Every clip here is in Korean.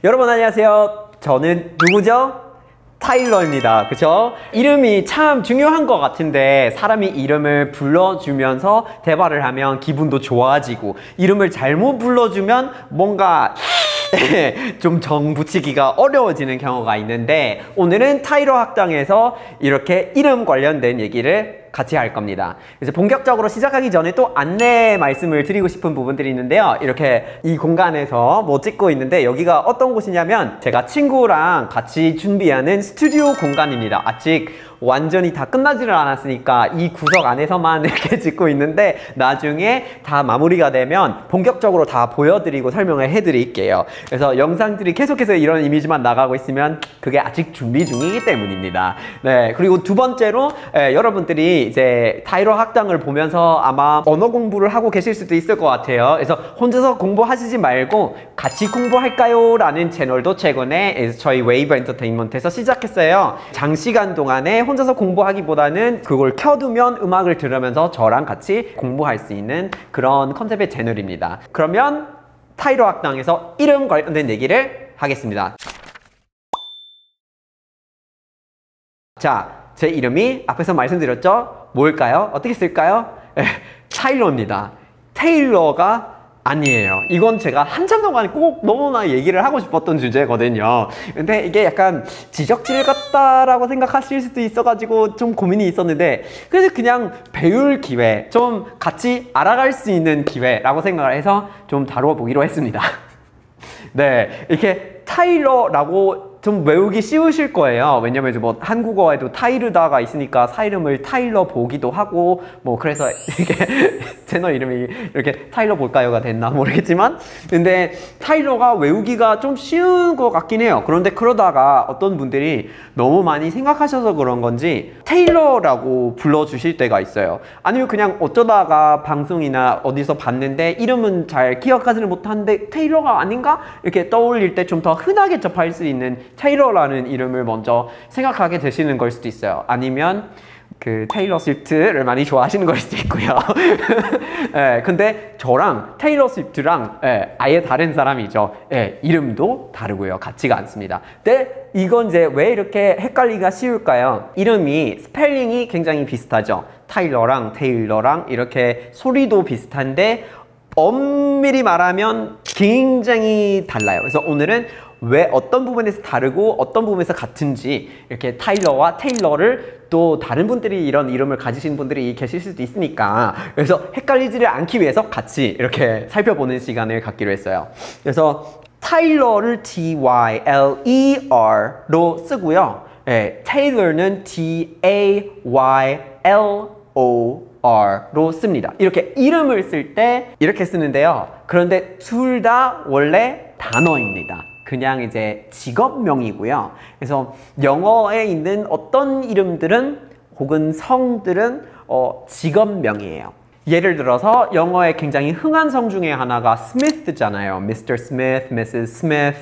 여러분 안녕하세요. 저는 누구죠? 타일러입니다. 그쵸? 이름이 참 중요한 것 같은데 사람이 이름을 불러주면서 대화를 하면 기분도 좋아지고 이름을 잘못 불러주면 뭔가 좀 정 붙이기가 어려워지는 경우가 있는데 오늘은 타일러 학당에서 이렇게 이름 관련된 얘기를 같이 할 겁니다. 그래서 본격적으로 시작하기 전에 또 안내 말씀을 드리고 싶은 부분들이 있는데요. 이렇게 이 공간에서 뭐 찍고 있는데 여기가 어떤 곳이냐면 제가 친구랑 같이 준비하는 스튜디오 공간입니다. 아직 완전히 다 끝나지를 않았으니까 이 구석 안에서만 이렇게 찍고 있는데 나중에 다 마무리가 되면 본격적으로 다 보여드리고 설명을 해드릴게요. 그래서 영상들이 계속해서 이런 이미지만 나가고 있으면 그게 아직 준비 중이기 때문입니다. 네, 그리고 두 번째로 여러분들이 이제 타일러 학당을 보면서 아마 언어 공부를 하고 계실 수도 있을 것 같아요. 그래서 혼자서 공부하시지 말고 같이 공부할까요? 라는 채널도 최근에 저희 웨이브 엔터테인먼트에서 시작했어요. 장시간 동안에 혼자서 공부하기보다는 그걸 켜두면 음악을 들으면서 저랑 같이 공부할 수 있는 그런 컨셉의 채널입니다. 그러면 타일러 학당에서 이름 관련된 얘기를 하겠습니다. 자, 제 이름이 앞에서 말씀드렸죠? 뭘까요? 어떻게 쓸까요? 타일러입니다. 테일러가 아니에요. 이건 제가 한참 동안 꼭 너무나 얘기를 하고 싶었던 주제거든요. 근데 이게 약간 지적질 같다라고 생각하실 수도 있어가지고 좀 고민이 있었는데 그래서 그냥 배울 기회, 좀 같이 알아갈 수 있는 기회라고 생각을 해서 좀 다뤄보기로 했습니다. 네, 이렇게 타일러라고 좀 외우기 쉬우실 거예요. 왜냐면 뭐 한국어에도 타이르다가 있으니까 사이름을 타일러 보기도 하고 뭐 그래서 이렇게 채널 이름이 이렇게 타일러 볼까요가 됐나 모르겠지만 근데 타일러가 외우기가 좀 쉬운 것 같긴 해요. 그런데 그러다가 어떤 분들이 너무 많이 생각하셔서 그런 건지 테일러라고 불러주실 때가 있어요. 아니면 그냥 어쩌다가 방송이나 어디서 봤는데 이름은 잘 기억하지는 못하는데 테일러가 아닌가? 이렇게 떠올릴 때 좀 더 흔하게 접할 수 있는 테일러라는 이름을 먼저 생각하게 되시는 걸 수도 있어요. 아니면 그 테일러 스위프트를 많이 좋아하시는 걸 수도 있고요. 예, 근데 저랑 테일러 스위프트랑 아예 다른 사람이죠. 이름도 다르고요. 같지가 않습니다. 근데 이건 이제 왜 이렇게 헷갈리기가 쉬울까요? 이름이 스펠링이 굉장히 비슷하죠. 타일러랑 테일러랑 이렇게 소리도 비슷한데 엄밀히 말하면 굉장히 달라요. 그래서 오늘은 왜 어떤 부분에서 다르고 어떤 부분에서 같은지 이렇게 타일러와 테일러를 또 다른 분들이 이런 이름을 가지신 분들이 계실 수도 있으니까 그래서 헷갈리지를 않기 위해서 같이 이렇게 살펴보는 시간을 갖기로 했어요. 그래서 타일러를 T-Y-L-E-R로 쓰고요. 테일러는 T-A-Y-L-O-R로 씁니다. 이렇게 이름을 쓸 때 이렇게 쓰는데요. 그런데 둘 다 원래 단어입니다. 그냥 이제 직업명이고요. 그래서 영어에 있는 어떤 이름들은 혹은 성들은 직업명이에요. 예를 들어서 영어에 굉장히 흥한 성 중에 하나가 Smith잖아요. Mr. Smith, Mrs. Smith.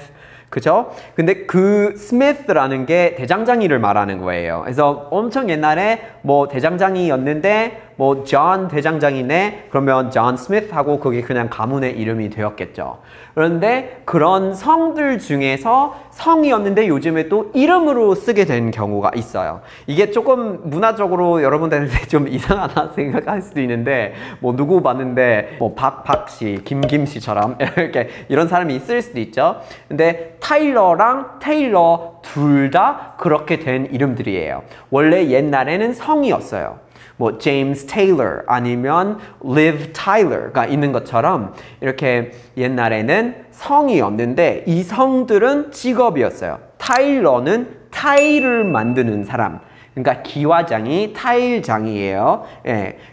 그죠? 근데 그 스미스라는 게 대장장이를 말하는 거예요. 그래서 엄청 옛날에 뭐 대장장이였는데 뭐 존 대장장이네 그러면 존 스미스 하고 그게 그냥 가문의 이름이 되었겠죠. 그런데 그런 성들 중에서 성이었는데 요즘에 또 이름으로 쓰게 된 경우가 있어요. 이게 조금 문화적으로 여러분들한테 좀 이상하다 생각할 수도 있는데 뭐 누구 봤는데 뭐 박씨, 김씨처럼 이렇게 이런 사람이 있을 수도 있죠. 근데 타일러랑 테일러 둘 다 그렇게 된 이름들이에요. 원래 옛날에는 성이었어요. 뭐 제임스 테일러 아니면 리브 타일러가 있는 것처럼 이렇게 옛날에는 성이었는데 이 성들은 직업이었어요. 타일러는 타일을 만드는 사람. 그러니까 기와장이 타일장이에요.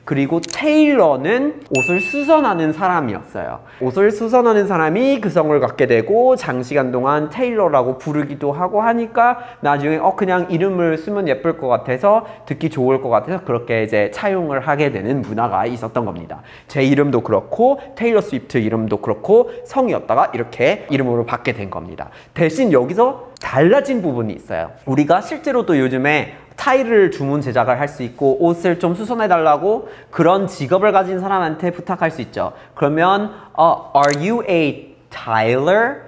그리고 테일러는 옷을 수선하는 사람이었어요. 옷을 수선하는 사람이 그 성을 갖게 되고 장시간 동안 테일러라고 부르기도 하고 하니까 나중에 그냥 이름을 쓰면 예쁠 것 같아서 듣기 좋을 것 같아서 그렇게 이제 차용을 하게 되는 문화가 있었던 겁니다. 제 이름도 그렇고 테일러 스위프트 이름도 그렇고 성이었다가 이렇게 이름으로 받게 된 겁니다. 대신 여기서 달라진 부분이 있어요. 우리가 실제로도 요즘에 타일을 주문 제작을 할 수 있고 옷을 좀 수선해 달라고 그런 직업을 가진 사람한테 부탁할 수 있죠. 그러면 Are you a tailor?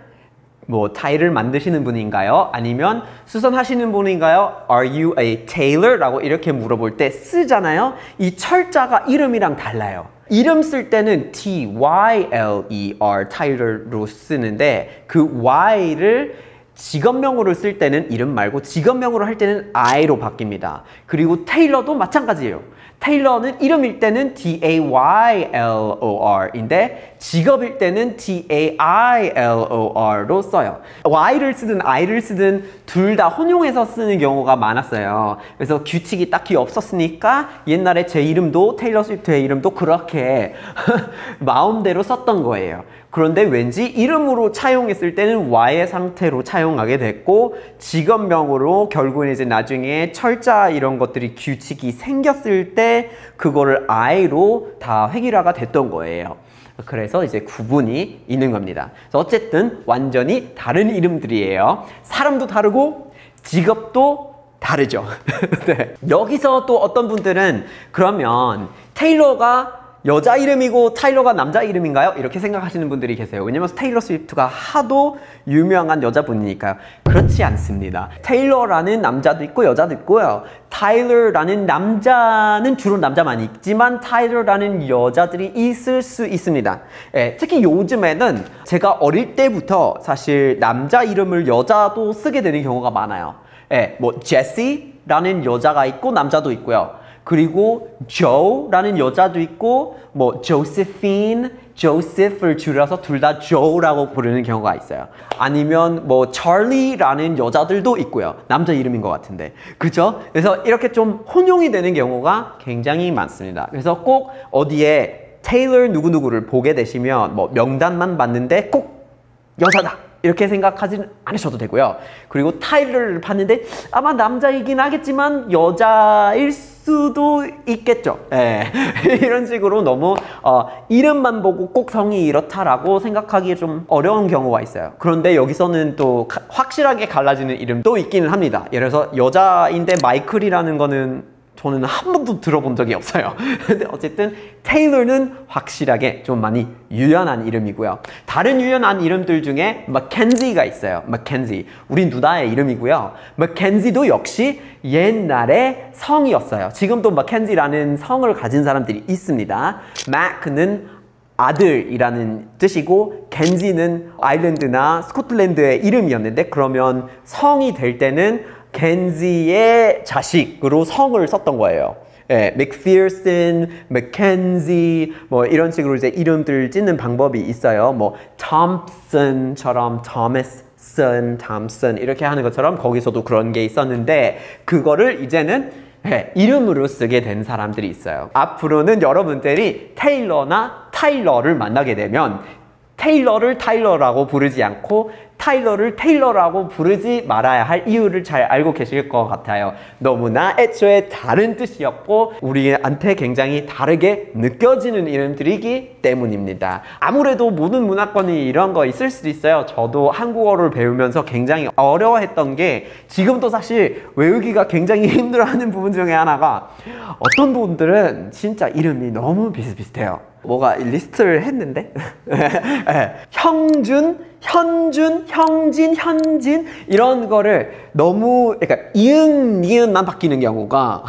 뭐 타일을 만드시는 분인가요? 아니면 수선하시는 분인가요? Are you a tailor? 라고 이렇게 물어볼 때 쓰잖아요. 이 철자가 이름이랑 달라요. 이름 쓸 때는 T-Y-L-E-R, 타일러로 쓰는데 그 Y를 직업명으로 쓸 때는 이름 말고 직업명으로 할 때는 I로 바뀝니다. 그리고 테일러도 마찬가지예요. 테일러는 이름일 때는 T-A-Y-L-O-R인데 직업일 때는 T-A-I-L-O-R로 써요. Y를 쓰든 I를 쓰든 둘 다 혼용해서 쓰는 경우가 많았어요. 그래서 규칙이 딱히 없었으니까 옛날에 제 이름도 테일러 스위프트의 이름도 그렇게 마음대로 썼던 거예요. 그런데 왠지 이름으로 차용했을 때는 Y의 상태로 차용하게 됐고 직업명으로 결국은 이제 나중에 철자 이런 것들이 규칙이 생겼을 때 그거를 I로 다 획일화가 됐던 거예요. 그래서 이제 구분이 있는 겁니다. 그래서 어쨌든 완전히 다른 이름들이에요. 사람도 다르고 직업도 다르죠. 네. 여기서 또 어떤 분들은 그러면 테일러가 여자 이름이고 타일러가 남자 이름인가요? 이렇게 생각하시는 분들이 계세요. 왜냐면 테일러 스위프트가 하도 유명한 여자분이니까요. 그렇지 않습니다. 테일러라는 남자도 있고 여자도 있고요. 타일러라는 남자는 주로 남자만 있지만 타일러라는 여자들이 있을 수 있습니다. 예, 특히 요즘에는 제가 어릴 때부터 사실 남자 이름을 여자도 쓰게 되는 경우가 많아요. 예, 뭐 제시라는 여자가 있고 남자도 있고요. 그리고 조라는 여자도 있고 뭐 조세핀, 조세프를 줄여서 둘 다 조라고 부르는 경우가 있어요. 아니면 뭐 찰리라는 여자들도 있고요. 남자 이름인 것 같은데. 그죠? 그래서 이렇게 좀 혼용이 되는 경우가 굉장히 많습니다. 그래서 꼭 어디에 테일러 누구누구를 보게 되시면 뭐 명단만 봤는데 꼭 여자다! 이렇게 생각하지 않으셔도 되고요. 그리고 타일러를 봤는데 아마 남자이긴 하겠지만 여자일 수도 있겠죠. 네. 이런 식으로 너무 이름만 보고 꼭 성이 이렇다라고 생각하기 좀 어려운 경우가 있어요. 그런데 여기서는 또 확실하게 갈라지는 이름도 있기는 합니다. 예를 들어서 여자인데 마이클이라는 거는 저는 한 번도 들어본 적이 없어요. 근데 어쨌든 테일러는 확실하게 좀 많이 유연한 이름이고요. 다른 유연한 이름들 중에 맥켄지가 있어요. 맥켄지. 우리 누나의 이름이고요. 맥켄지도 역시 옛날에 성이었어요. 지금도 맥켄지라는 성을 가진 사람들이 있습니다. 맥은 아들이라는 뜻이고 켄지는 아일랜드나 스코틀랜드의 이름이었는데 그러면 성이 될 때는 켄지의 자식으로 성을 썼던 거예요. 예, 맥피어슨, 맥켄지 뭐 이런 식으로 이제 이름들 짓는 방법이 있어요. 뭐 톰슨처럼 토머슨, 톰슨 이렇게 하는 것처럼 거기서도 그런 게 있었는데 그거를 이제는 이름으로 쓰게 된 사람들이 있어요. 앞으로는 여러분들이 테일러나 타일러를 만나게 되면 테일러를 타일러라고 부르지 않고 타일러를 테일러라고 부르지 말아야 할 이유를 잘 알고 계실 것 같아요. 너무나 애초에 다른 뜻이었고 우리한테 굉장히 다르게 느껴지는 이름들이기 때문입니다. 아무래도 모든 문화권이 이런 거 있을 수도 있어요. 저도 한국어를 배우면서 굉장히 어려워했던 게 지금도 사실 외우기가 굉장히 힘들어하는 부분 중에 하나가 어떤 분들은 진짜 이름이 너무 비슷비슷해요. 뭐가 리스트를 했는데 형준, 현준, 형진, 현진 이런 거를 너무 그러니까 이응, 니은만 바뀌는 경우가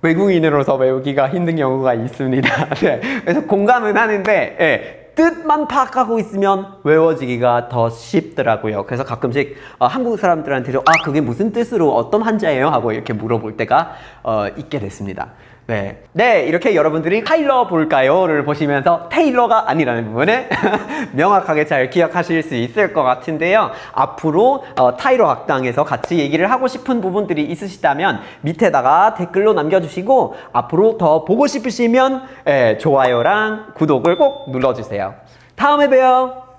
외국인으로서 외우기가 힘든 경우가 있습니다. 네. 그래서 공감은 하는데 뜻만 파악하고 있으면 외워지기가 더 쉽더라고요. 그래서 가끔씩 한국 사람들한테도 그게 무슨 뜻으로 어떤 한자예요? 하고 이렇게 물어볼 때가 있게 됐습니다. 네, 이렇게 여러분들이 타일러 볼까요?를 보시면서 테일러가 아니라는 부분을 명확하게 잘 기억하실 수 있을 것 같은데요. 앞으로 타일러 학당에서 같이 얘기를 하고 싶은 부분들이 있으시다면 밑에다가 댓글로 남겨주시고 앞으로 더 보고 싶으시면 좋아요랑 구독을 꼭 눌러주세요. 다음에 봬요.